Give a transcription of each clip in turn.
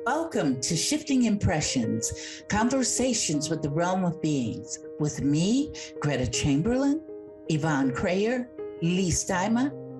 Welcome to Shifting Impressions, Conversations with the Realm of Beings, with me, Gretta Chamberlain, Yvonne Crayer, Leigh,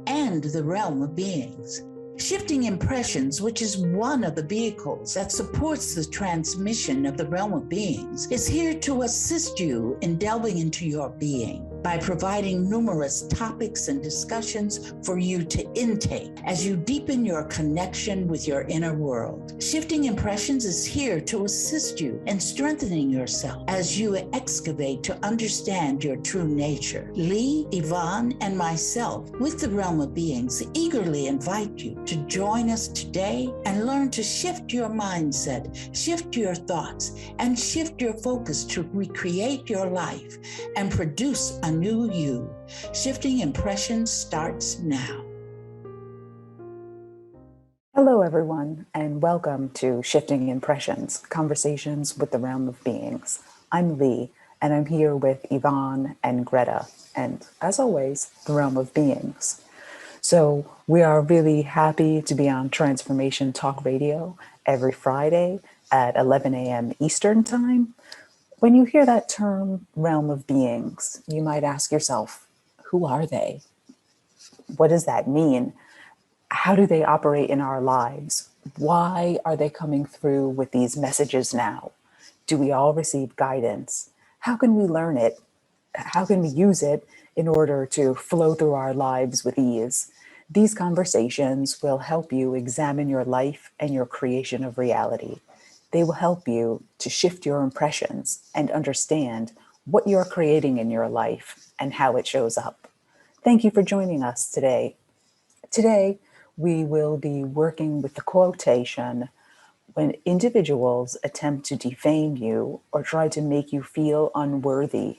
and the Realm of Beings. Shifting Impressions, which is one of the vehicles that supports the transmission of the Realm of Beings, is here to assist you in delving into your being by providing numerous topics and discussions for you to intake as you deepen your connection with your inner world. Shifting Impressions is here to assist you in strengthening yourself as you excavate to understand your true nature. Leigh, Yvonne, and myself, with the Realm of Beings, eagerly invite you to join us today and learn to shift your mindset, shift your thoughts, and shift your focus to recreate your life and produce a new you. Shifting Impressions starts now. Hello, everyone, and welcome to Shifting Impressions, Conversations with the Realm of Beings. I'm Leigh, and I'm here with Yvonne and Gretta, and as always, the Realm of Beings. So we are really happy to be on Transformation Talk Radio every Friday at 11 a.m. Eastern Time. When you hear that term, Realm of Beings, you might ask yourself, who are they? What does that mean? How do they operate in our lives? Why are they coming through with these messages now? Do we all receive guidance? How can we learn it? How can we use it in order to flow through our lives with ease? These conversations will help you examine your life and your creation of reality. They will help you to shift your impressions and understand what you're creating in your life and how it shows up. Thank you for joining us today. Today, we will be working with the quotation, when individuals attempt to defame you or try to make you feel unworthy,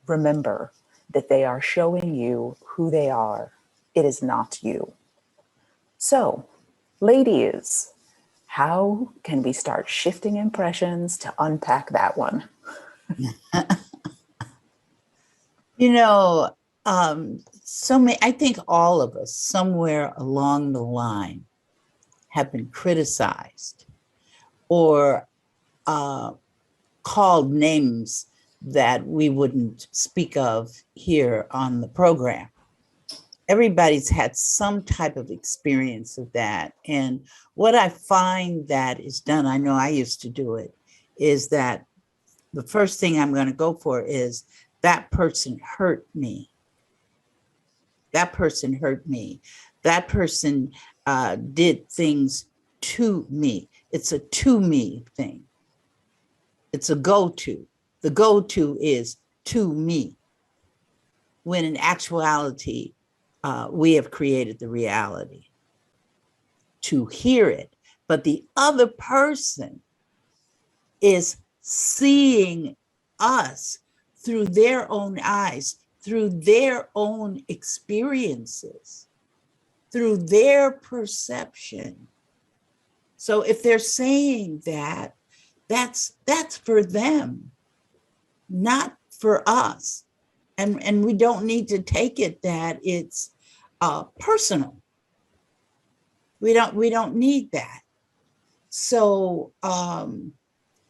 remember that they are showing you who they are. It is not you. So, ladies, how can we start shifting impressions to unpack that one? I think all of us somewhere along the line have been criticized or called names that we wouldn't speak of here on the program. Everybody's had some type of experience of that. And what I find that is done, I know I used to do it, is that the first thing I'm going to go for is that person hurt me. That person hurt me. That person did things to me. It's a to me thing. It's a go-to. The go-to is to me. When in actuality, we have created the reality to hear it. But the other person is seeing us through their own eyes, through their own experiences, through their perception. So if they're saying that, that's for them, not for us. And we don't need to take it that it's personal. We don't need that. So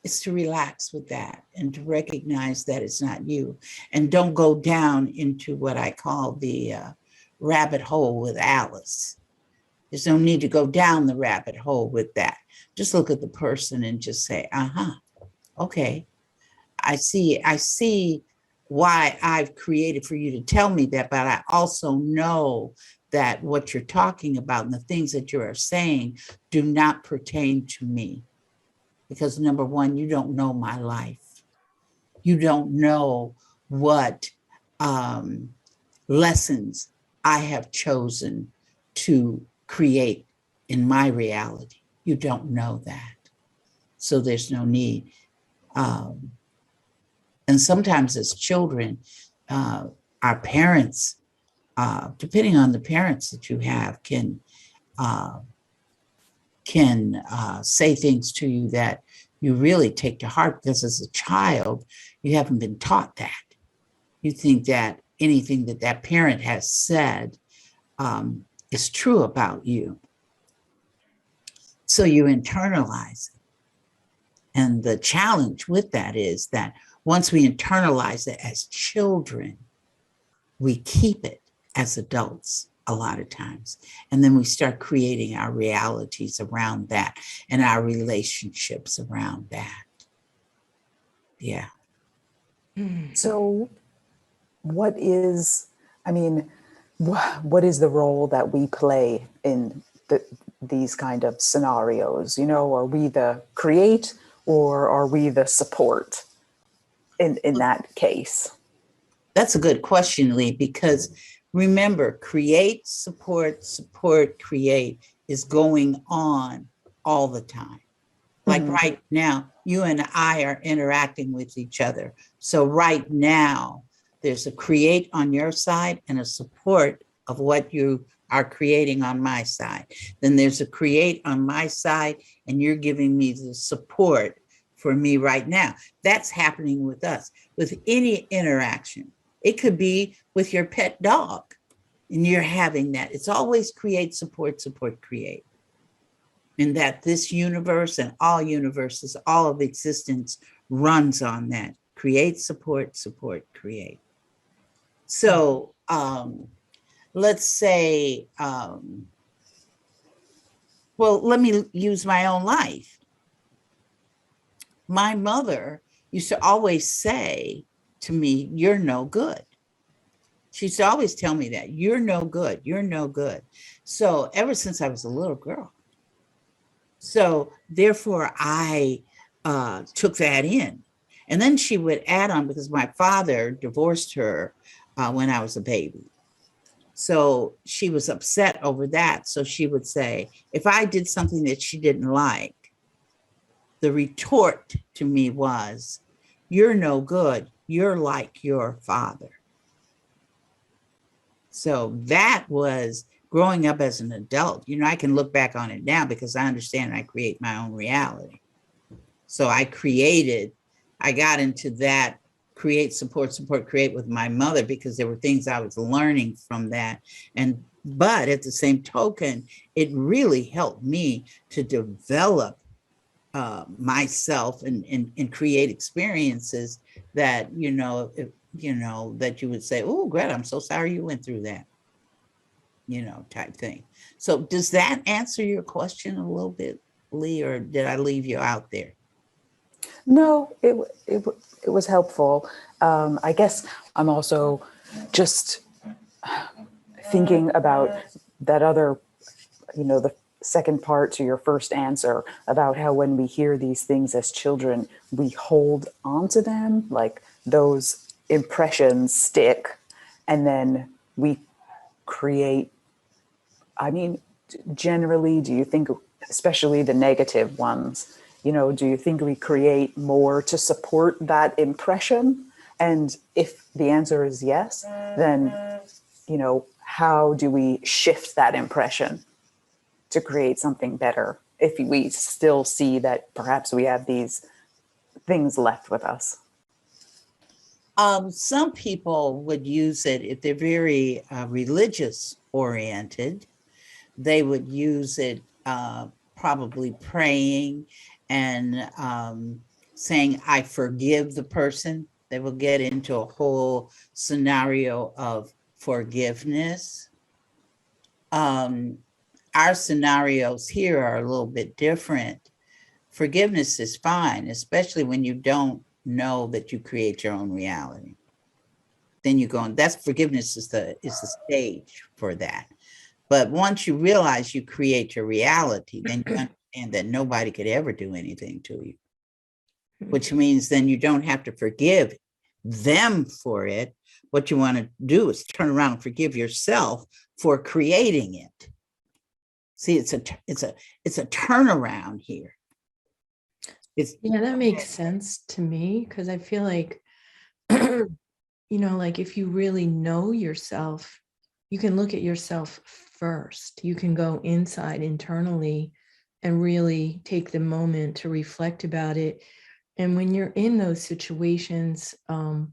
it's to relax with that and to recognize that it's not you, and don't go down into what I call the rabbit hole with Alice. There's no need to go down the rabbit hole with that. Just look at the person and just say, okay, I see why I've created for you to tell me that, but I also know that what you're talking about and the things that you are saying do not pertain to me. Because number one, you don't know my life. You don't know what lessons I have chosen to create in my reality. You don't know that. So there's no need. And sometimes as children, our parents, depending on the parents that you have, can say things to you that you really take to heart, because as a child, you haven't been taught that. You think that anything that that parent has said is true about you. So you internalize it. And the challenge with that is that once we internalize it as children, we keep it as adults a lot of times. And then we start creating our realities around that and our relationships around that. Yeah. So what is, I mean, what is the role that we play in these kind of scenarios? You know, are we the create or are we the support in that case? That's a good question, Leigh, because remember, create, support, create is going on all the time. Like right now, you and I are interacting with each other. So right now, there's a create on your side and a support of what you are creating on my side. Then there's a create on my side, and you're giving me the support for me right now. That's happening with us, with any interaction. It could be with your pet dog, and you're having that. It's always create, support, create. And that this universe and all universes, all of existence runs on that. Create, support, create. So let's say, well, let me use my own life. My mother used to always say to me, "You're no good." She used to always tell me that, "You're no good, you're no good." So ever since I was a little girl, so therefore I took that in. And then she would add on, because my father divorced her when I was a baby. So she was upset over that. So she would say, if I did something that she didn't like, the retort to me was, "You're no good. You're like your father." So that was growing up as an adult. You know, I can look back on it now because I understand I create my own reality. So I got into that create, support, create with my mother because there were things I was learning from that. But at the same token, it really helped me to develop myself and create experiences that, that you would say, "Oh, Greta, I'm so sorry you went through that," type thing. So does that answer your question a little bit, Leigh, or did I leave you out there? No, it was helpful. I guess I'm also just thinking about that other, the second part to your first answer about how when we hear these things as children, we hold onto them, like those impressions stick, and then we create. I mean, generally, do you think, especially the negative ones, do you think we create more to support that impression? And if the answer is yes, then, how do we shift that impression to create something better if we still see that perhaps we have these things left with us? Some people would use it if they're very religious oriented. They would use it probably praying and saying, "I forgive the person." They will get into a whole scenario of forgiveness. Our scenarios here are a little bit different. Forgiveness is fine, especially when you don't know that you create your own reality. Then you go, and that's forgiveness is the stage for that. But once you realize you create your reality, then you understand that nobody could ever do anything to you, which means then you don't have to forgive them for it. What you want to do is turn around and forgive yourself for creating it. See, it's a turnaround here. Yeah, that makes sense to me, because I feel like, like if you really know yourself, you can look at yourself first. You can go inside internally and really take the moment to reflect about it. And when you're in those situations, I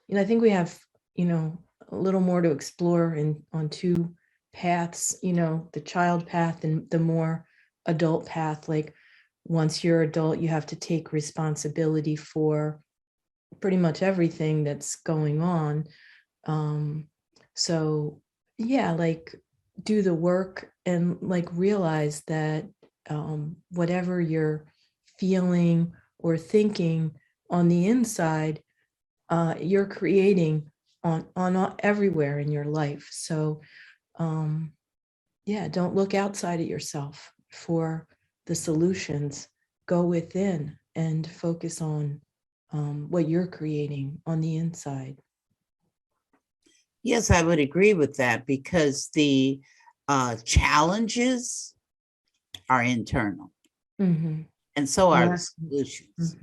think we have, a little more to explore on two paths, the child path and the more adult path. Like once you're adult, you have to take responsibility for pretty much everything that's going on. So yeah, like do the work and like realize that whatever you're feeling or thinking on the inside, you're creating on everywhere in your life. So yeah, don't look outside of yourself for the solutions. Go within and focus on what you're creating on the inside. Yes, I would agree with that because the challenges are internal, and so are the solutions.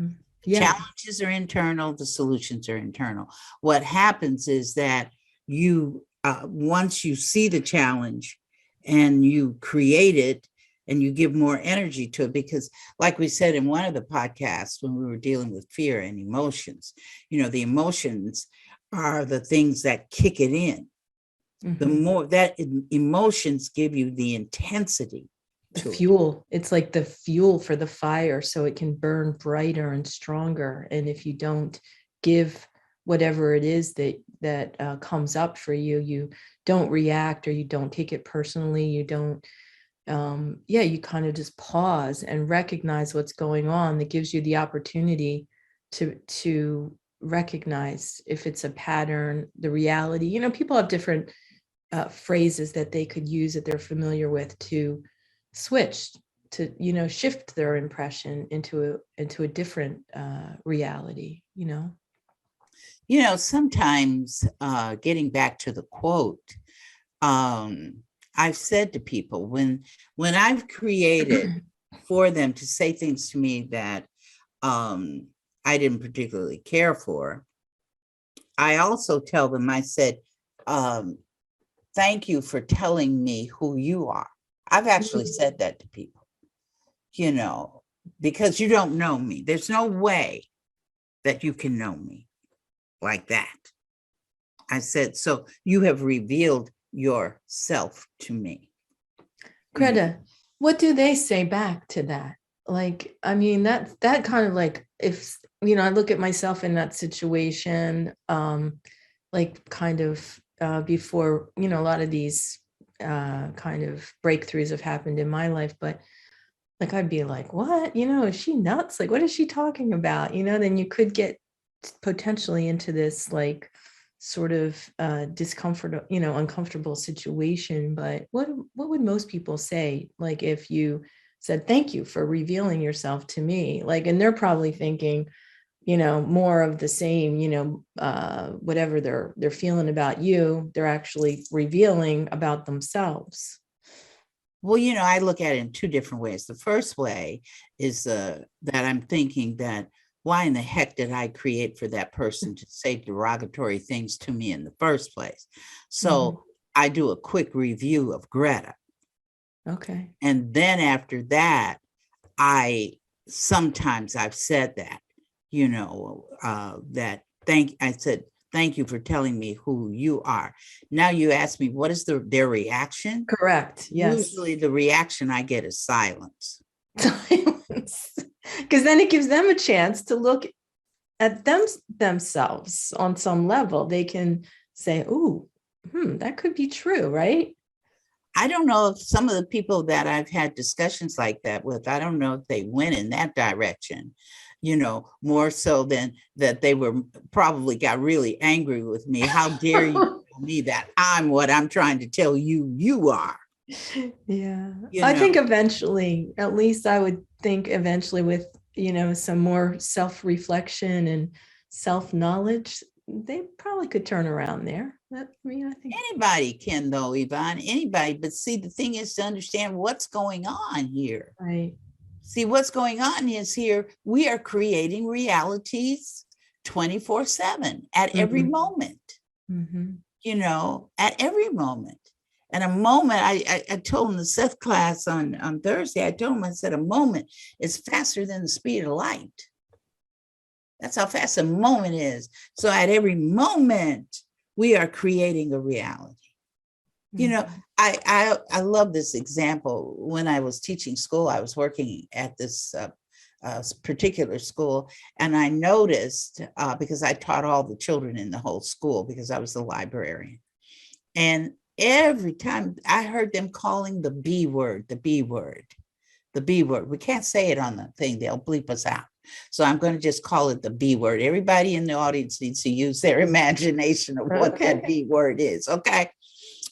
Yeah. Challenges are internal, the solutions are internal. What happens is that you, once you see the challenge and you create it and you give more energy to it, because like we said in one of the podcasts when we were dealing with fear and emotions, the emotions are the things that kick it in. The more that emotions give you the intensity, the fuel. It's like the fuel for the fire, so it can burn brighter and stronger. And if you don't give whatever it is that comes up for you, you don't react, or you don't take it personally, you don't you kind of just pause and recognize what's going on. That gives you the opportunity to recognize if it's a pattern, the reality. People have different phrases that they could use that they're familiar with to switch to shift their impression into a different reality. Sometimes getting back to the quote, I've said to people when I've created for them to say things to me that I didn't particularly care for, I also tell them, I said, thank you for telling me who you are. I've actually said that to people, because you don't know me. There's no way that you can know me like that. I said, so you have revealed yourself to me. Greta, what do they say back to that? Like, I mean, that kind of like, if, I look at myself in that situation, like kind of before, a lot of these kind of breakthroughs have happened in my life, but like, I'd be like, what, is she nuts? Like, what is she talking about? Then you could get potentially into this like sort of discomfort, uncomfortable situation. But what would most people say? Like if you said, thank you for revealing yourself to me, like, and they're probably thinking, more of the same, whatever they're feeling about you, they're actually revealing about themselves. Well, I look at it in two different ways. The first way is that I'm thinking that why in the heck did I create for that person to say derogatory things to me in the first place? So I do a quick review of Gretta. Okay. And then after that, sometimes I've said that, I said, thank you for telling me who you are. Now you ask me, what is their reaction? Correct. Yes. Usually the reaction I get is silence. Silence. Because then it gives them a chance to look at themselves on some level. They can say, ooh, that could be true, right? I don't know if some of the people that I've had discussions like that with, I don't know if they went in that direction, more so than that they probably got really angry with me. How dare you tell me that I'm what I'm trying to tell you you are. Yeah. I think eventually, at least I would think eventually with, some more self-reflection and self-knowledge, they probably could turn around there. I think anybody can though, Yvonne, anybody. But see, the thing is to understand what's going on here. Right. See, what's going on is here, we are creating realities 24/7 at every moment, at every moment. And a moment, I told him the Seth class on Thursday, I told him, I said, a moment is faster than the speed of light. That's how fast a moment is. So at every moment, we are creating a reality. You know, I love this example. When I was teaching school, I was working at this particular school, and I noticed because I taught all the children in the whole school because I was the librarian, and every time I heard them calling the B word, the B word, the B word. We can't say it on the thing; they'll bleep us out. So I'm going to just call it the B word. Everybody in the audience needs to use their imagination of what that B word is. Okay.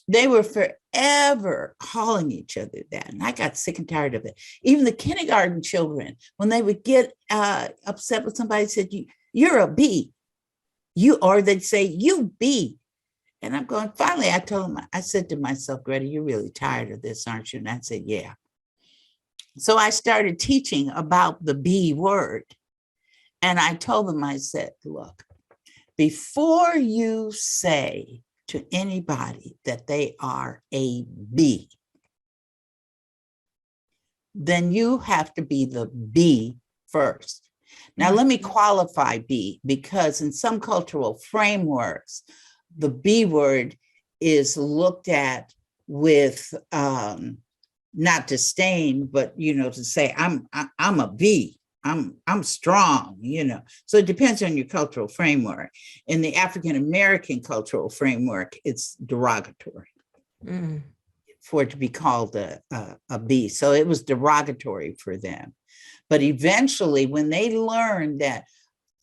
They were forever calling each other that. And I got sick and tired of it. Even the kindergarten children, when they would get upset with somebody, said, you're a B. Or they'd say, you B. And I'm going, finally, I told them, I said to myself, Gretta, you're really tired of this, aren't you? And I said, yeah. So I started teaching about the B word. And I told them, I said, look, before you say to anybody that they are a B, then you have to be the B first. Now, let me qualify B, because in some cultural frameworks, the B word is looked at with not disdain, but, to say, I'm a B. I'm strong, So it depends on your cultural framework. In the African American cultural framework, it's derogatory for it to be called a B. So it was derogatory for them. But eventually, when they learned that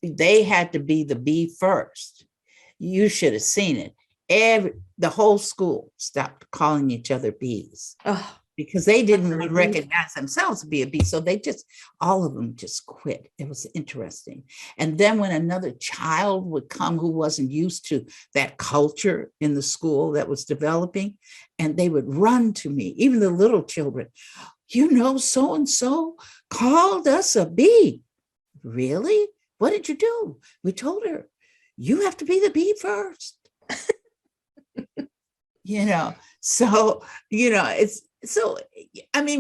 they had to be the B first, you should have seen it. The whole school stopped calling each other Bs. Oh. Because they didn't recognize themselves to be a B. So all of them just quit. It was interesting. And then when another child would come who wasn't used to that culture in the school that was developing, and they would run to me, even the little children, so-and-so called us a B. Really? What did you do? We told her, you have to be the B first.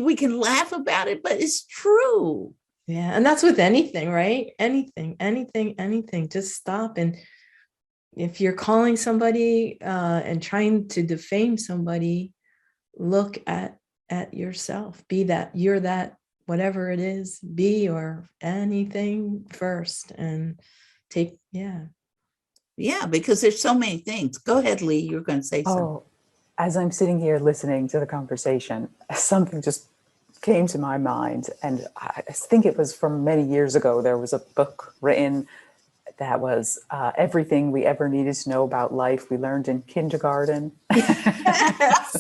We can laugh about it, but it's true. Yeah. And that's with anything, right? Anything. Just stop. And if you're calling somebody and trying to defame somebody, look at yourself. Be that, you're that, whatever it is, be or anything first, and take, yeah. Yeah, because there's so many things. Go ahead, Leigh, you're going to say something. As I'm sitting here listening to the conversation, something just came to my mind. And I think it was from many years ago. There was a book written that was everything we ever needed to know about life we learned in kindergarten. Yes.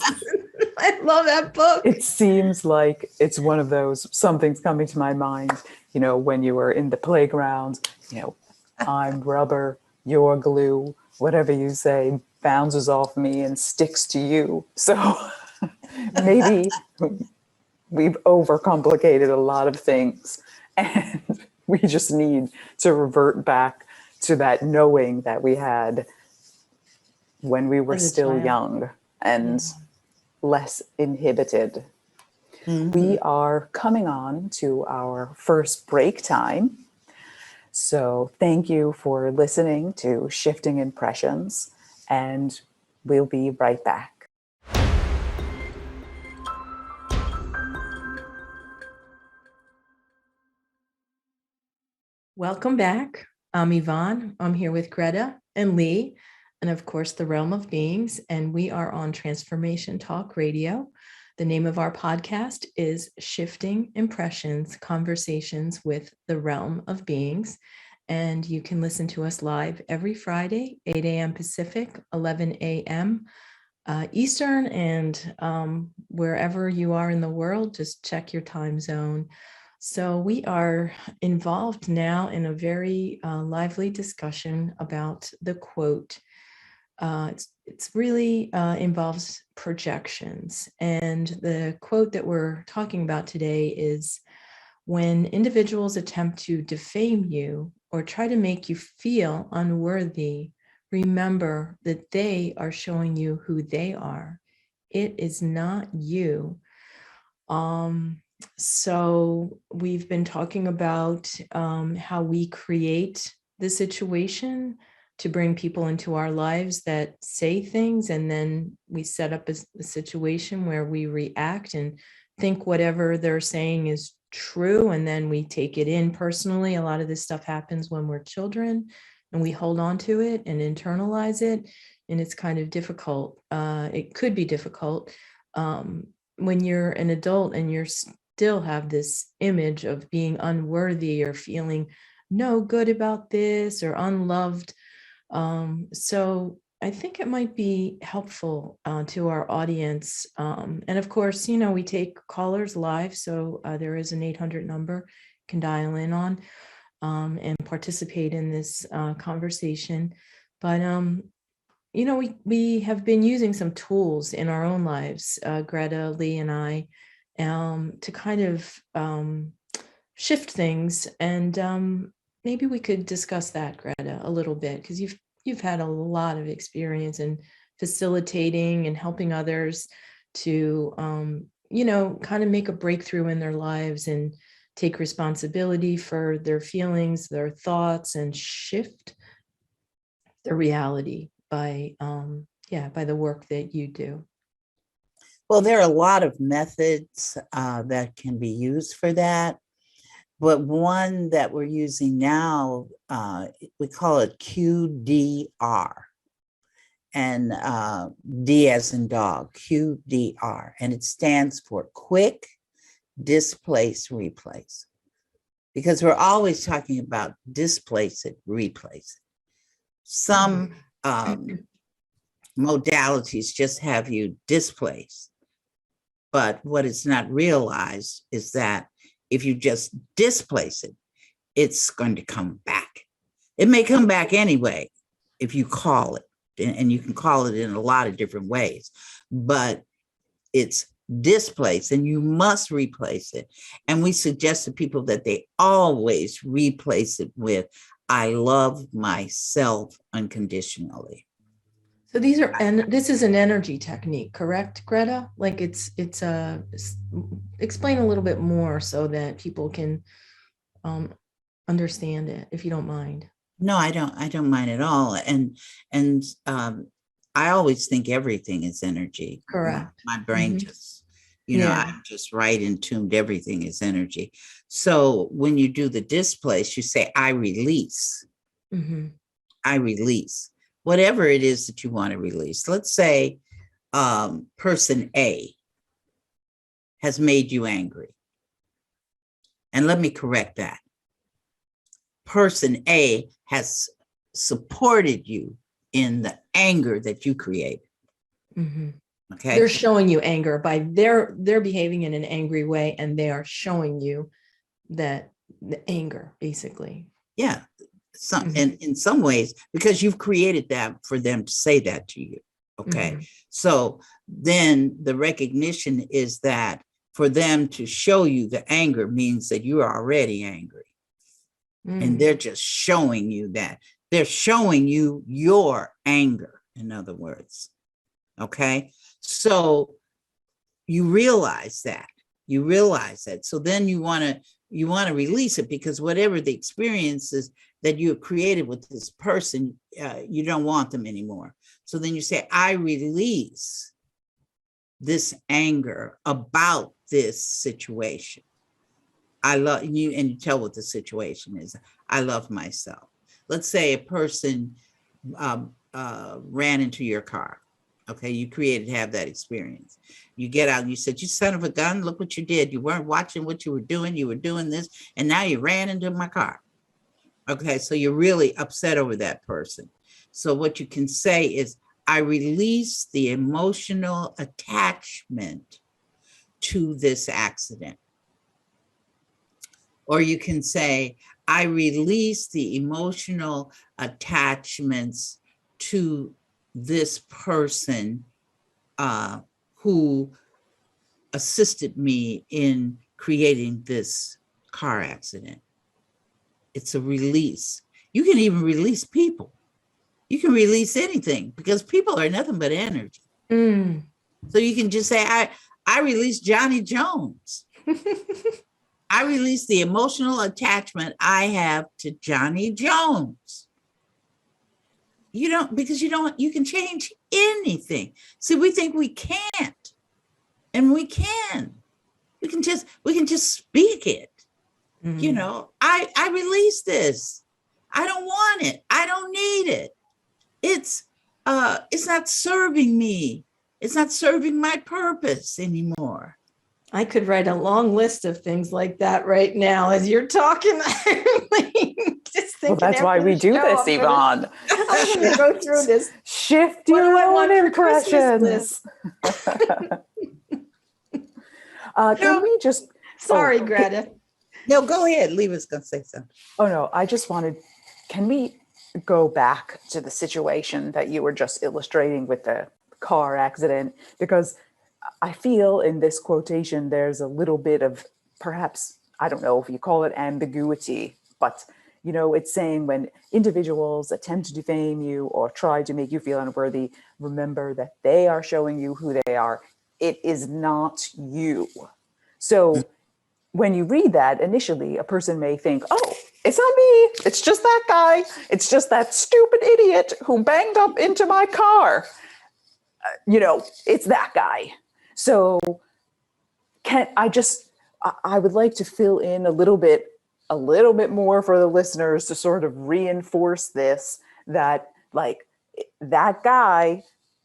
I love that book. It seems like it's one of those, something's coming to my mind, when you were in the playground, I'm rubber, you're glue, whatever you say bounces off me and sticks to you. So maybe we've overcomplicated a lot of things, and we just need to revert back to that knowing that we had when we were still young and less inhibited. Mm-hmm. We are coming on to our first break time. So thank you for listening to Shifting Impressions, and we'll be right back. Welcome back. I'm Yvonne. I'm here with Gretta and Leigh, and of course, the Realm of Beings, and we are on Transformation Talk Radio. The name of our podcast is Shifting Impressions, Conversations with the Realm of Beings. And you can listen to us live every Friday, 8 a.m. Pacific, 11 a.m. Eastern, and wherever you are in the world, just check your time zone. So we are involved now in a very lively discussion about the quote. It's really involves projections. And the quote that we're talking about today is, when individuals attempt to defame you or try to make you feel unworthy, remember that they are showing you who they are. It is not you. So we've been talking about how we create the situation to bring people into our lives that say things, and then we set up a situation where we react and think whatever they're saying is true, and then we take it in personally. A lot of this stuff happens when we're children, and we hold on to it and internalize it, and it's kind of difficult. It could be difficult when you're an adult and you're still have this image of being unworthy or feeling no good about this or unloved. So I think it might be helpful to our audience. And of course, we take callers live. So there is an 800 number you can dial in on and participate in this conversation. But, we have been using some tools in our own lives, Greta, Leigh, and I, to kind of shift things. And maybe we could discuss that, Greta, a little bit, because you've had a lot of experience in facilitating and helping others to, kind of make a breakthrough in their lives and take responsibility for their feelings, their thoughts, and shift their reality by the work that you do. Well, there are a lot of methods that can be used for that. But one that we're using now, we call it QDR, and D as in dog, QDR, and it stands for quick, displace, replace. Because we're always talking about displace it, replace it. Some modalities just have you displace, but what is not realized is that if you just displace it, it's going to come back. It may come back anyway if you call it, and you can call it in a lot of different ways, but it's displaced and you must replace it. And we suggest to people that they always replace it with, I love myself unconditionally. So this is an energy technique, correct, Greta? Like it's explain a little bit more so that people can understand it, if you don't mind. No, I don't mind at all. And I always think everything is energy. Correct. My brain just, I'm just right in tuned. Everything is energy. So when you do the displace, you say, I release. Mm-hmm. I release. Whatever it is that you want to release. Let's say person A has made you angry. And let me correct that. Person A has supported you in the anger that you created. Mm-hmm. Okay. They're showing you anger by they're behaving in an angry way, and they are showing you that the anger, basically. Yeah. And in some ways, because you've created that for them to say that to you. Okay. Mm-hmm. So then the recognition is that for them to show you the anger means that you are already angry. Mm-hmm. And they're just showing you that. They're showing you your anger, in other words. Okay. So you realize that. So then you want to release it, because whatever the experiences that you have created with this person, you don't want them anymore. So then you say, I release this anger about this situation. I love you, and you tell what the situation is. I love myself. Let's say a person ran into your car. Okay, you have that experience. You get out and you said, you son of a gun, look what you did. You weren't watching what you were doing. You were doing this, and now you ran into my car. Okay, so you're really upset over that person. So what you can say is, I release the emotional attachment to this accident. Or you can say, I release the emotional attachments to this person who assisted me in creating this car accident. It's a release. You can even release people. You can release anything, because people are nothing but energy. Mm. So you can just say, I release Johnny Jones. I release the emotional attachment I have to Johnny Jones. You don't, because you can change anything. See, we think we can't, and we can. We can just speak it. I release this. I don't want it. I don't need it. It's not serving me. It's not serving my purpose anymore. I could write a long list of things like that right now as you're talking. Well, that's why we do this, Yvonne. I'm going to go through this. Shift your own impressions. Can we just... Sorry, Gretta. No, go ahead. Leigh was going to say something. Oh, no, I just wanted... Can we go back to the situation that you were just illustrating with the car accident? Because I feel in this quotation, there's a little bit of perhaps, I don't know if you call it ambiguity, but it's saying when individuals attempt to defame you or try to make you feel unworthy, remember that they are showing you who they are. It is not you. So when you read that, initially, a person may think, oh, it's not me. It's just that guy. It's just that stupid idiot who banged up into my car. It's that guy. So I would like to fill in a little bit more for the listeners to sort of reinforce this, that like that guy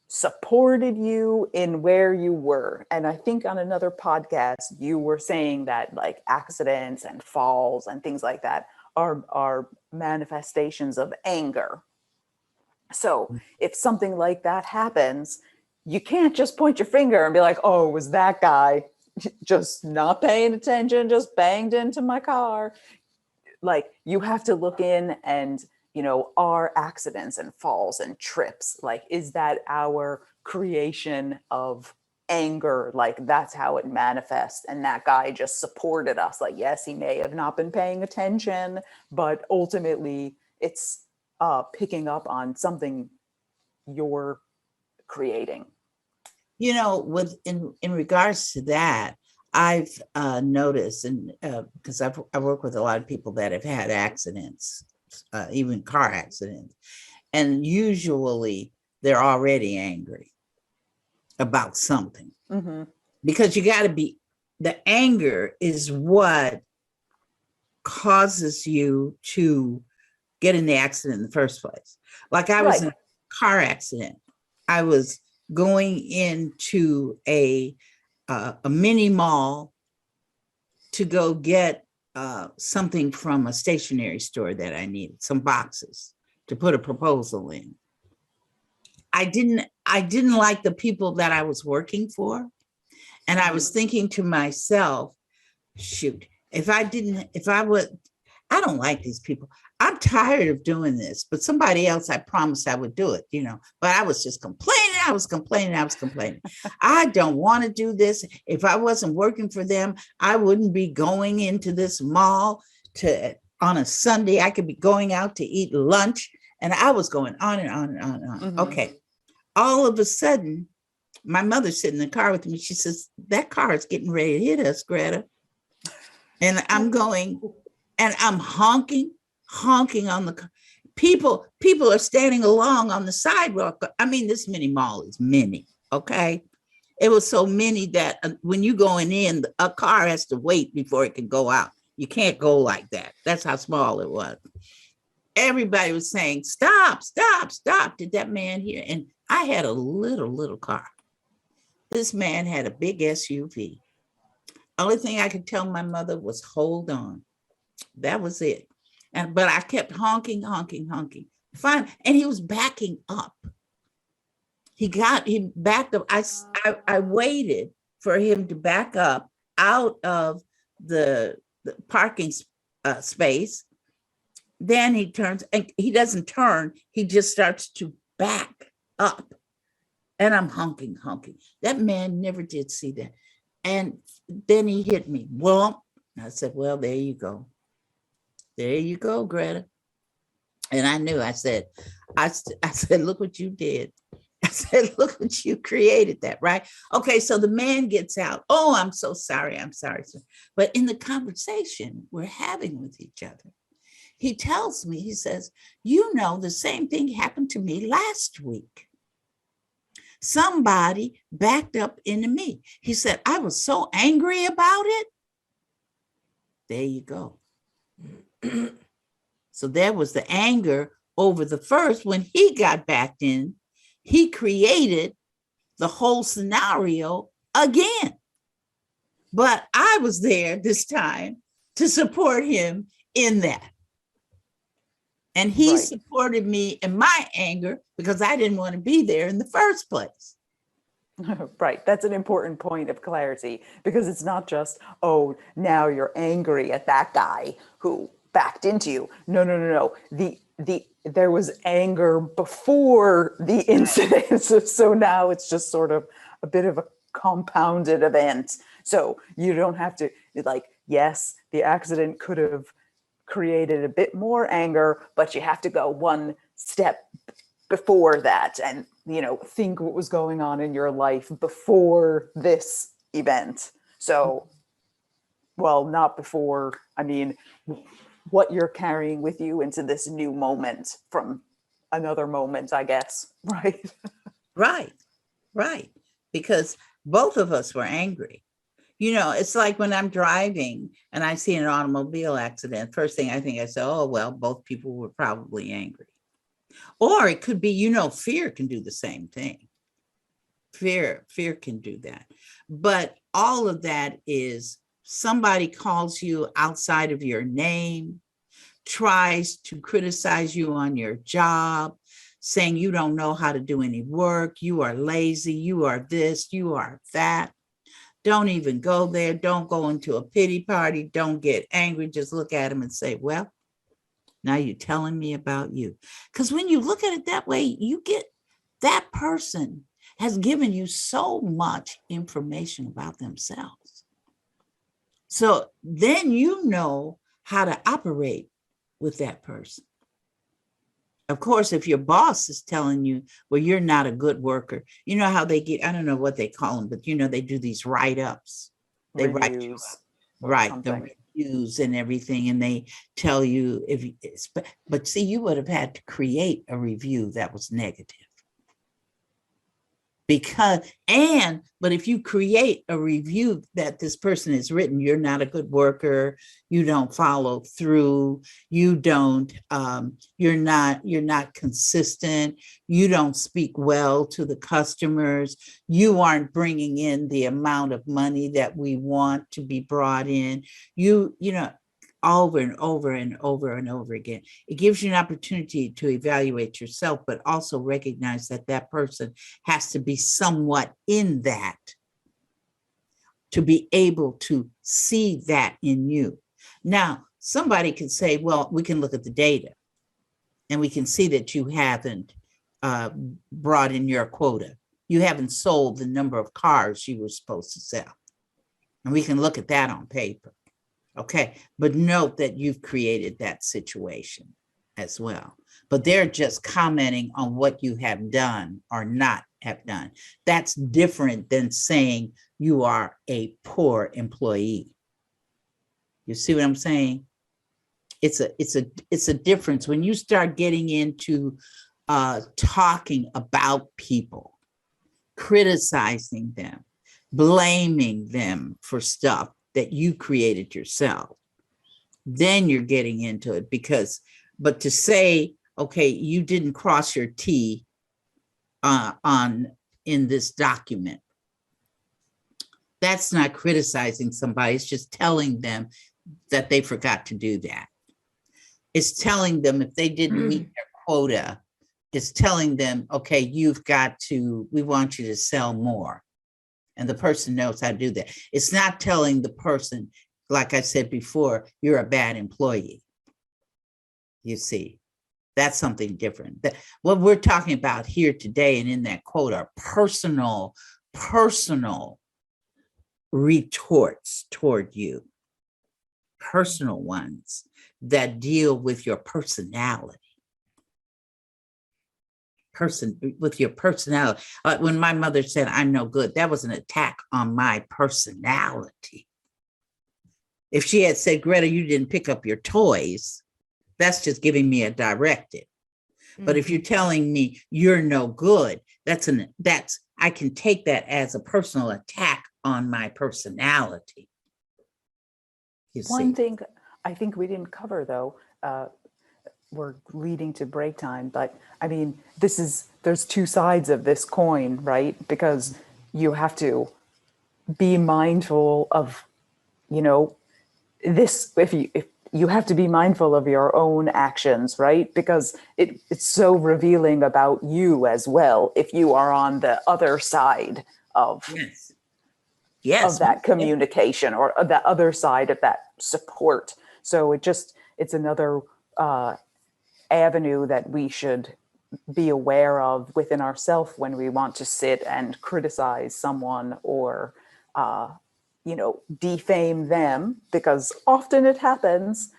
supported you in where you were. And I think on another podcast, you were saying that like accidents and falls and things like that are manifestations of anger. So if something like that happens, you can't just point your finger and be like, oh, it was that guy just not paying attention, just banged into my car. Like you have to look in and, are accidents and falls and trips, like, is that our creation of anger? Like that's how it manifests. And that guy just supported us. Like, yes, he may have not been paying attention, but ultimately it's picking up on something you're creating. In regards to that, I've noticed, and because I work with a lot of people that have had accidents, even car accidents, and usually they're already angry about something, because you got to be. The anger is what causes you to get in the accident in the first place. Like I was in a car accident. I was going into a mini mall to go get something from a stationery store that I needed, some boxes to put a proposal in. I didn't like the people that I was working for. And I was thinking to myself, shoot, I don't like these people. I'm tired of doing this, but somebody else, I promised I would do it, but I was just complaining. I was complaining. I don't want to do this. If I wasn't working for them, I wouldn't be going into this mall on a Sunday. I could be going out to eat lunch. And I was going on and on and on and on. Mm-hmm. Okay. All of a sudden, my mother's sitting in the car with me. She says, that car is getting ready to hit us, Gretta. And I'm going, and I'm honking on the car. People are standing along on the sidewalk. I mean, this mini mall is mini, okay? It was so many that when you going in, a car has to wait before it can go out. You can't go like that. That's how small it was. Everybody was saying, stop, did that man hear? And I had a little car. This man had a big SUV. Only thing I could tell my mother was hold on. That was it. But I kept honking. Fine. And he was backing up. He backed up. I waited for him to back up out of the parking space. Then he turns, and he doesn't turn. He just starts to back up. And I'm honking. That man never did see that. And then he hit me. Well, I said, well, there you go. There you go, Gretta. And I knew, I said, look what you did. I said, look what you created that, right? Okay, so the man gets out. Oh, I'm so sorry. But in the conversation we're having with each other, he tells me, he says, you know, the same thing happened to me last week. Somebody backed up into me. He said, I was so angry about it. There you go. So there was the anger over the first. When he got backed in, he created the whole scenario again. But I was there this time to support him in that. And he supported me in my anger because I didn't want to be there in the first place. Right. That's an important point of clarity, because it's not just, oh, now you're angry at that guy who backed into you. No. There was anger before the incident. So now it's just sort of a bit of a compounded event. So you don't have to, like, yes, the accident could have created a bit more anger, but you have to go one step before that and, you know, think what was going on in your life before this event. So, well, not before, I mean, what you're carrying with you into this new moment from another moment, I guess, right? Right. Because both of us were angry. You know, it's like when I'm driving and I see an automobile accident, first thing I think, I say, oh, well, both people were probably angry. Or it could be, you know, fear can do the same thing. Fear can do that. But all of that is somebody calls you outside of your name, tries to criticize you on your job, saying you don't know how to do any work, you are lazy, you are this, you are that. Don't even go there. Don't go into a pity party. Don't get angry. Just look at them and say, well, now you're telling me about you. Because when you look at it that way, you get that person has given you so much information about themselves. So then you know how to operate with that person. Of course, if your boss is telling you, well, you're not a good worker, you know how they get, I don't know what they call them, but you know, they do these write-ups. They write you up. Right, the reviews and everything, and they tell you if you, but see, you would have had to create a review that was negative. But if you create a review that this person has written, you're not a good worker, you don't follow through, you don't, you're not consistent, you don't speak well to the customers, you aren't bringing in the amount of money that we want to be brought in, you know, over and over and over and over again. It gives you an opportunity to evaluate yourself, but also recognize that that person has to be somewhat in that to be able to see that in you. Now, somebody could say, well, we can look at the data and we can see that you haven't brought in your quota. You haven't sold the number of cars you were supposed to sell. And we can look at that on paper. Okay, but note that you've created that situation as well. But they're just commenting on what you have done or not have done. That's different than saying you are a poor employee. You see what I'm saying? It's a difference when you start getting into talking about people, criticizing them, blaming them for stuff that you created yourself, then you're getting into it. But to say, okay, you didn't cross your T in this document, that's not criticizing somebody. It's just telling them that they forgot to do that. It's telling them if they didn't meet their quota, it's telling them, okay, we want you to sell more. And the person knows how to do that. It's not telling the person, like I said before, you're a bad employee. You see, that's something different. What we're talking about here today and in that quote are personal retorts toward you, personal ones that deal with your personality. With your personality. When my mother said, I'm no good, that was an attack on my personality. If she had said, Greta, you didn't pick up your toys, That's just giving me a directive. But if Mhm. you're telling me you're no good, I can take that as a personal attack on my personality. You One see. thing I think we didn't cover, though, we're leading to break time, but I mean, there's two sides of this coin, right? Because you have to be mindful of, you know, if you have to be mindful of your own actions, right? Because it's so revealing about you as well if you are on the other side of Yes. Yes. that communication or of that other side of that support. So it's another avenue that we should be aware of within ourselves when we want to sit and criticize someone or defame them, because often it happens.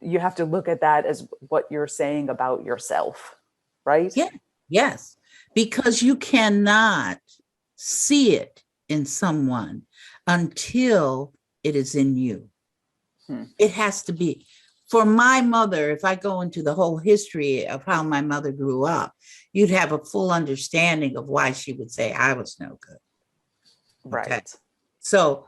You have to look at that as what you're saying about yourself, right? Yeah. Yes. Because you cannot see it in someone until it is in you. It has to be. For my mother, if I go into the whole history of how my mother grew up, you'd have a full understanding of why she would say I was no good. Okay. Right. So,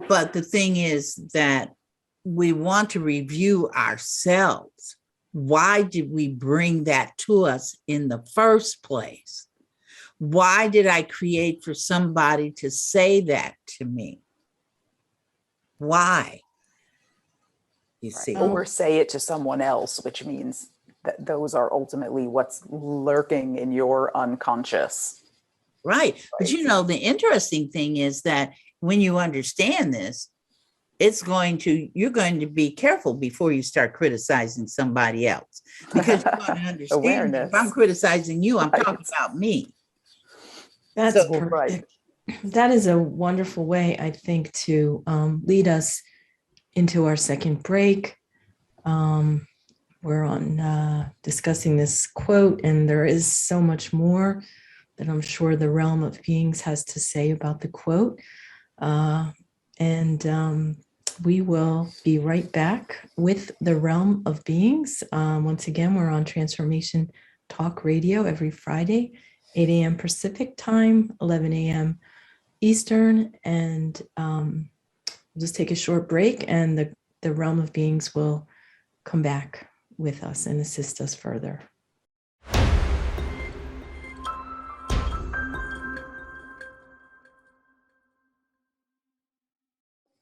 but the thing is that we want to review ourselves. Why did we bring that to us in the first place? Why did I create for somebody to say that to me? Why? You Right. see? Or say it to someone else, which means that those are ultimately what's lurking in your unconscious. Right. But Right. you know, the interesting thing is that when you understand this, you're going to be careful before you start criticizing somebody else, because you're going to understand that if I'm Awareness. criticizing you, I'm Right. talking about me. That's So, Right. perfect. That is a wonderful way, I think, to lead us into our second break. We're on discussing this quote, and there is so much more that I'm sure the realm of beings has to say about the quote. And we will be right back with the realm of beings. Once again, we're on Transformation Talk Radio every Friday, 8 a.m. Pacific time, 11 a.m. Eastern. And we'll just take a short break, and the realm of beings will come back with us and assist us further.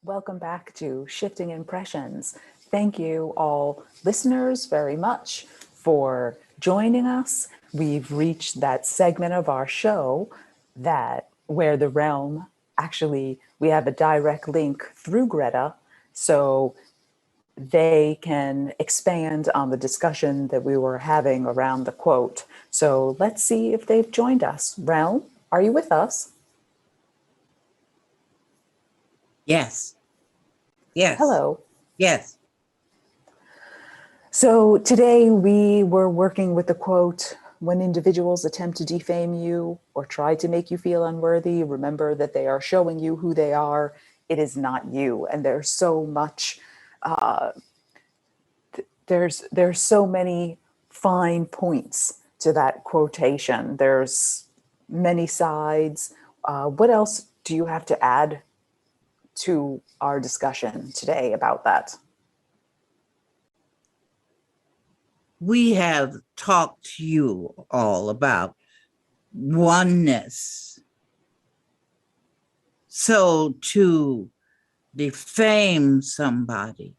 Welcome back to Shifting Impressions. Thank you all listeners very much for joining us. We've reached that segment of our show where the realm, actually, we have a direct link through Gretta, so they can expand on the discussion that we were having around the quote. So let's see if they've joined us. Realm, are you with us? yes, yes, Hello. yes. So today we were working with the quote, when individuals attempt to defame you or try to make you feel unworthy, remember that they are showing you who they are. It is not you. And there's so much, there's so many fine points to that quotation. There's many sides. What else do you have to add to our discussion today about that? We have talked to you all about oneness. So to defame somebody,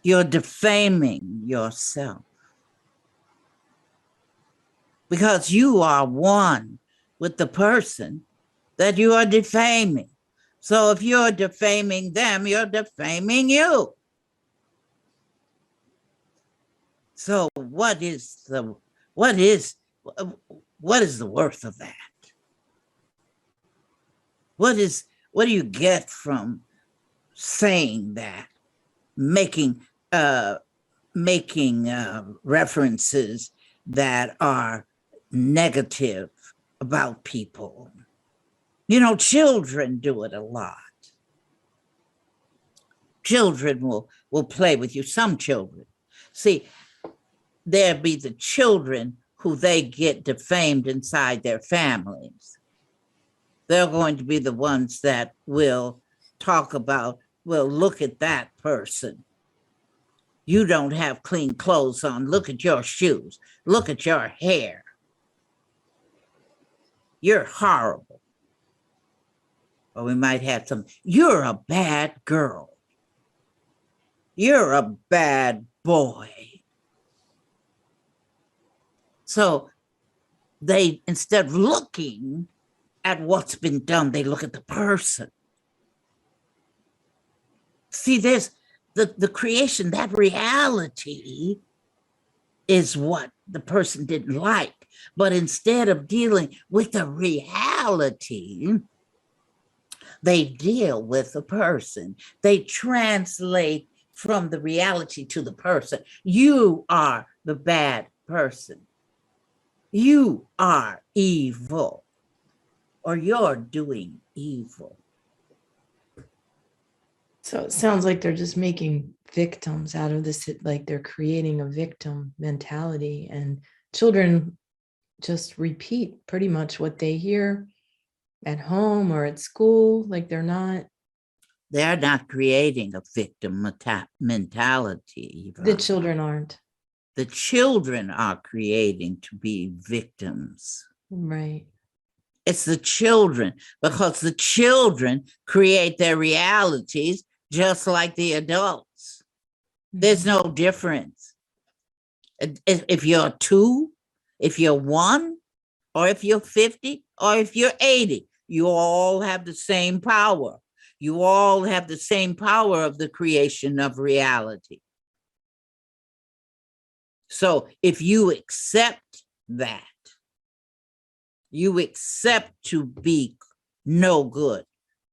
you're defaming yourself, because you are one with the person that you are defaming. So if you're defaming them, you're defaming you. So what is the worth of that? What do you get from saying that, making references that are negative about people? You know, children do it a lot. Children will play with you. Some children. See, there be the children who they get defamed inside their families. They're going to be the ones that will talk about, well, look at that person. You don't have clean clothes on. Look at your shoes. Look at your hair. You're horrible. Or we might have some, you're a bad girl. You're a bad boy. So they, instead of looking at what's been done, they look at the person. See, there's the creation, that reality is what the person didn't like. But instead of dealing with the reality, they deal with the person. They translate from the reality to the person. You are the bad person. You are evil, or you're doing evil. So it sounds like they're just making victims out of this, like they're creating a victim mentality, and children just repeat pretty much what they hear at home or at school. Like they're not creating a victim mentality. Yvonne. The children aren't. The children are creating to be victims. Right. It's the children, because the children create their realities just like the adults. There's no difference. If you're 2, if you're 1, or if you're 50, or if you're 80, you all have the same power. You all have the same power of the creation of reality. So if you accept that, you accept to be no good.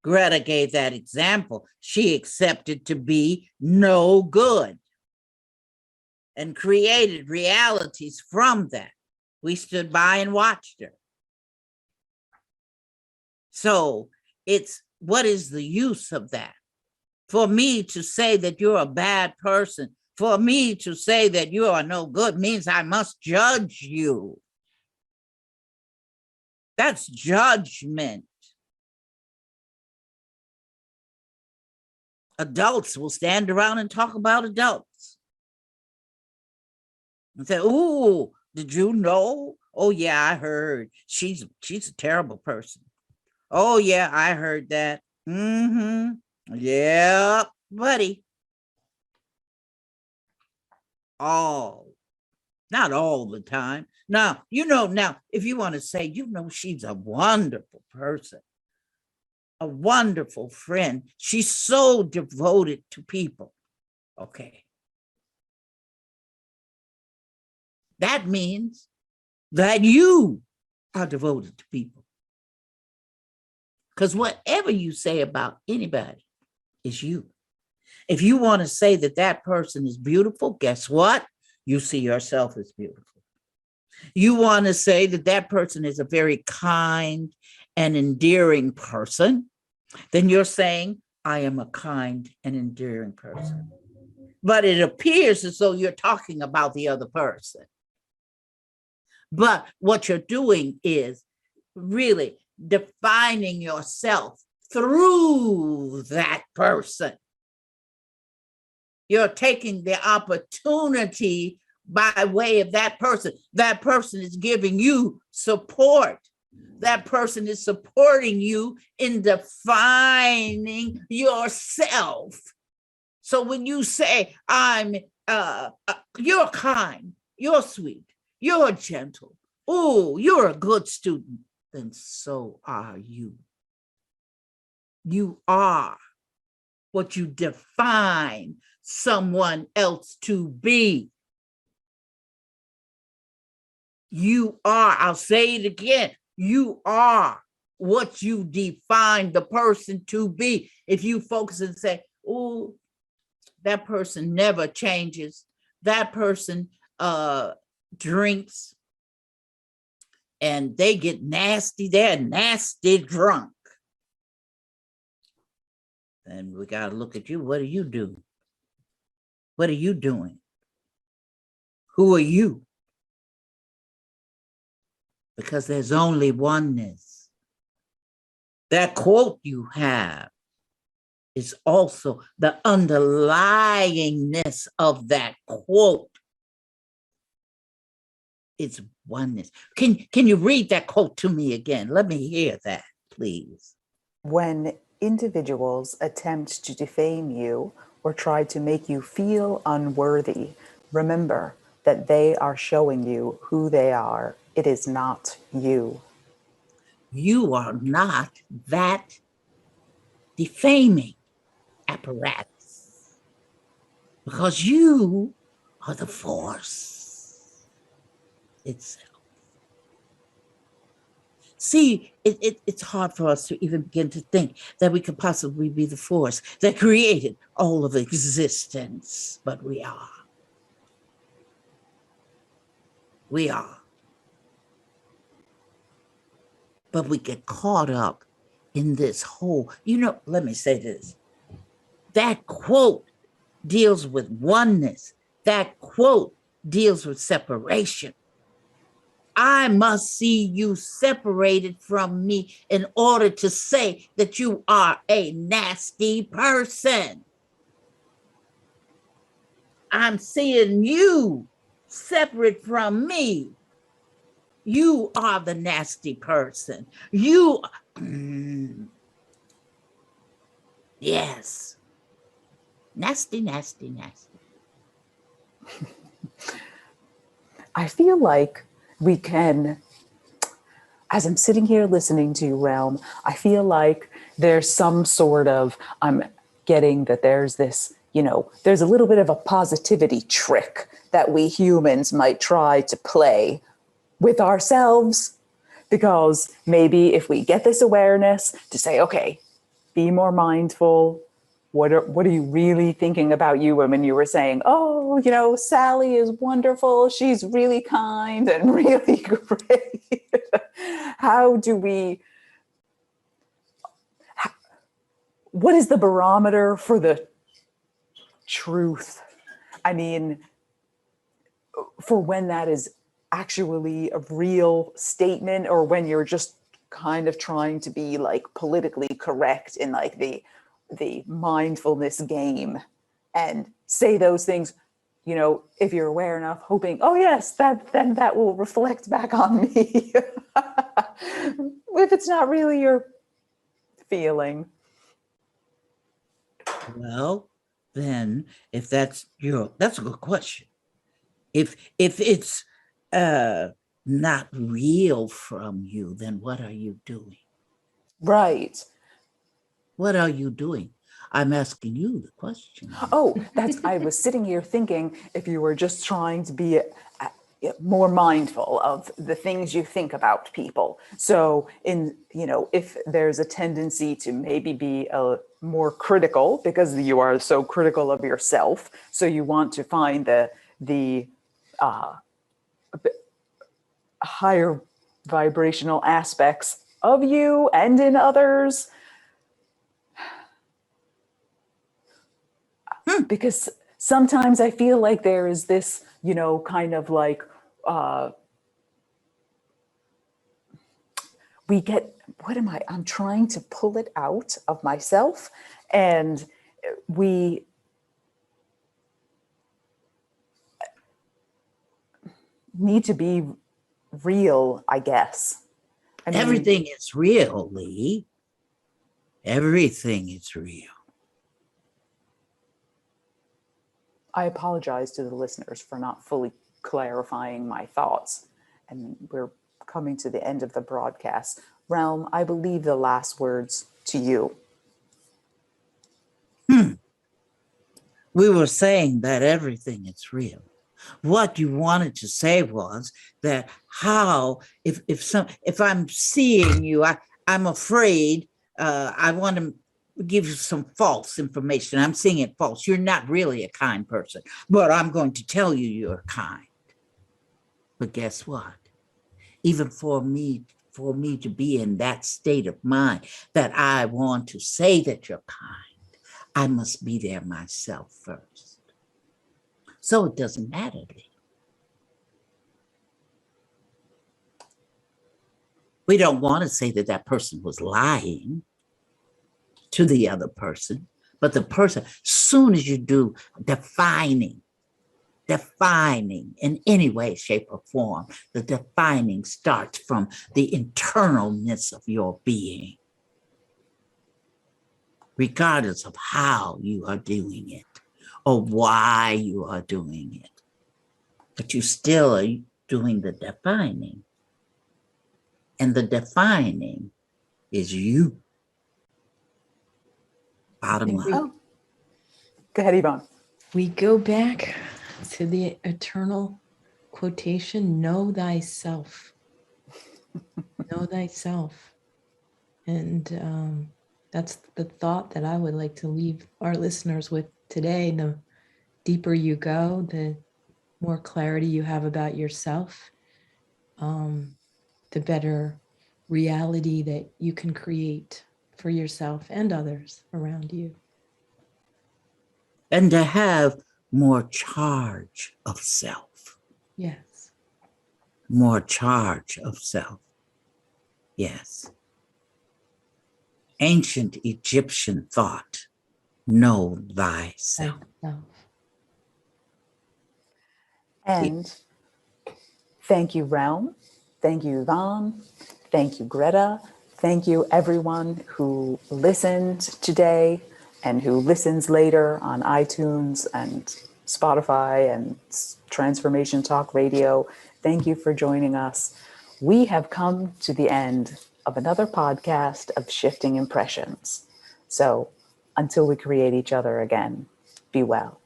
Gretta gave that example. She accepted to be no good and created realities from that. We stood by and watched her. So it's, what is the use of that? For me to say that you're a bad person, for me to say that you are no good, means I must judge you. That's judgment. Adults will stand around and talk about adults and say, "Ooh, did you know? Oh yeah, I heard. She's a terrible person. Oh yeah, I heard that. Yeah, buddy. Not all the time. Now, now, if you want to say, she's a wonderful person, a wonderful friend. She's so devoted to people. Okay. That means that you are devoted to people. Because whatever you say about anybody is you. If you want to say that that person is beautiful, guess what? You see yourself as beautiful. You want to say that that person is a very kind and endearing person, then you're saying, I am a kind and endearing person. But it appears as though you're talking about the other person. But what you're doing is really defining yourself through that person. You're taking the opportunity by way of that person. That person is giving you support. That person is supporting you in defining yourself. So when you say, you're kind, you're sweet, you're gentle, oh, you're a good student, then so are you. You are what you define someone else to be. You are, I'll say it again, you are what you define the person to be. If you focus and say, oh, that person never changes, that person drinks and they get nasty, they're nasty drunk. then we got to look at you. What are you doing? What are you doing? Who are you? Because there's only oneness. That quote you have is also the underlyingness of that quote. It's oneness. Can you read that quote to me again? Let me hear that, please. When individuals attempt to defame you or try to make you feel unworthy, remember that they are showing you who they are. It is not you. You are not that defaming apparatus, because you are the force itself. See, it's hard for us to even begin to think that we could possibly be the force that created all of existence, but we are. We are. But we get caught up in this whole, let me say this. That quote deals with oneness. That quote deals with separation. I must see you separated from me in order to say that you are a nasty person. I'm seeing you separate from me. You are the nasty person. You, yes. Nasty, nasty, nasty. I feel like we can, as I'm sitting here listening to you, Realm, I feel like there's some sort of, I'm getting that there's this, there's a little bit of a positivity trick that we humans might try to play with ourselves, because maybe if we get this awareness to say, okay, be more mindful. What are you really thinking about you? And when you were saying, oh, Sally is wonderful. She's really kind and really great. What is the barometer for the truth? I mean, for when that is actually a real statement, or when you're just kind of trying to be like politically correct in like the mindfulness game and say those things, if you're aware enough, hoping, oh yes, then that will reflect back on me. If it's not really your feeling. Well, then if that's a good question. If it's not real from you, then what are you doing? Right. What are you doing? I'm asking you the question. Oh, I was sitting here thinking, if you were just trying to be more mindful of the things you think about people. So if there's a tendency to maybe be more critical because you are so critical of yourself, so you want to find the higher vibrational aspects of you and in others. Because sometimes I feel like there is this, kind of like, I'm trying to pull it out of myself, and we need to be real, I guess. I mean, everything is real, Leigh. Everything is real. I apologize to the listeners for not fully clarifying my thoughts. And we're coming to the end of the broadcast. Realm, I believe the last words to you. We were saying that everything is real. What you wanted to say was that if I'm seeing you, I'm afraid, I want to give you some false information. I'm seeing it false. You're not really a kind person, but I'm going to tell you you're kind. But guess what? Even for me to be in that state of mind that I want to say that you're kind, I must be there myself first. So it doesn't matter, Leigh. We don't want to say that that person was lying to the other person, but the person, soon as you do defining in any way, shape, or form, the defining starts from the internalness of your being, regardless of how you are doing it or why you are doing it. But you still are doing the defining. And the defining is you. Bottom line. Oh. Go ahead, Yvonne. We go back to the eternal quotation, know thyself. Know thyself. And that's the thought that I would like to leave our listeners with today. The deeper you go, the more clarity you have about yourself, the better reality that you can create for yourself and others around you. And to have more charge of self. Yes. More charge of self. Yes. Ancient Egyptian thought, know thyself. And thank you, Realm. Thank you, Yvonne. Thank you, Gretta. Thank you, everyone who listened today and who listens later on iTunes and Spotify and Transformation Talk Radio. Thank you for joining us. We have come to the end of another podcast of Shifting Impressions. So until we create each other again, be well.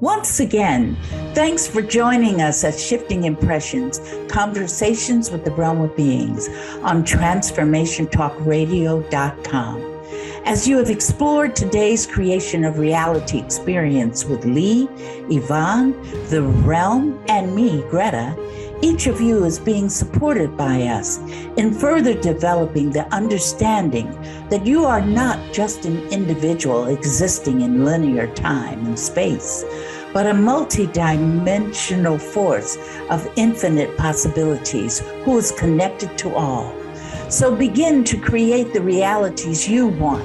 Once again, thanks for joining us at Shifting Impressions, Conversations with the Realm of Beings on TransformationTalkRadio.com. As you have explored today's creation of reality experience with Leigh, Yvonne, the Realm, and me, Gretta, each of you is being supported by us in further developing the understanding that you are not just an individual existing in linear time and space, but a multidimensional force of infinite possibilities who is connected to all. So begin to create the realities you want.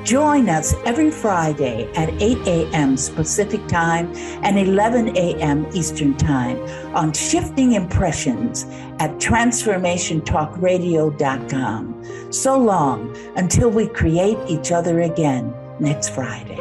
Join us every Friday at 8 a.m. Pacific Time and 11 a.m. Eastern Time on Shifting Impressions at TransformationTalkRadio.com. So long until we create each other again next Friday.